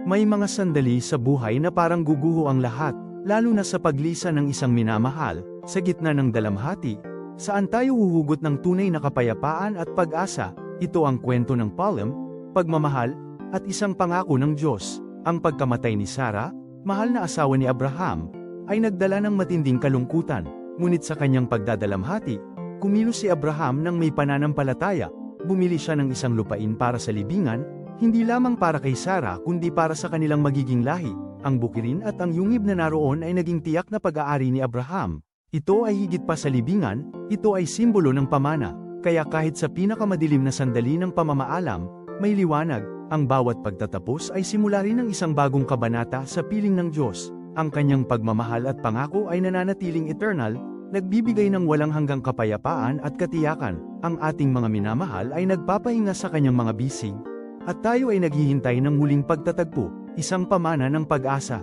May mga sandali sa buhay na parang guguho ang lahat, lalo na sa paglisan ng isang minamahal, sa gitna ng dalamhati, saan tayo huhugot ng tunay na kapayapaan at pag-asa. Ito ang kwento ng Palm, pagmamahal, at isang pangako ng Diyos. Ang pagkamatay ni Sarah, mahal na asawa ni Abraham, ay nagdala ng matinding kalungkutan, ngunit sa kanyang pagdadalamhati, kumilos si Abraham ng may pananampalataya, bumili siya ng isang lupain para sa libingan, hindi lamang para kay Sarah kundi para sa kanilang magiging lahi. Ang bukirin at ang yungib na naroon ay naging tiyak na pag-aari ni Abraham. Ito ay higit pa sa libingan, ito ay simbolo ng pamana, kaya kahit sa pinakamadilim na sandali ng pamamaalam, may liwanag. Ang bawat pagtatapos ay simula rin ng isang bagong kabanata sa piling ng Diyos. Ang kanyang pagmamahal at pangako ay nananatiling eternal, nagbibigay ng walang hanggang kapayapaan at katiyakan. Ang ating mga minamahal ay nagpapahinga sa kanyang mga bisig, at tayo ay naghihintay ng muling pagtatagpo, isang pamana ng pag-asa.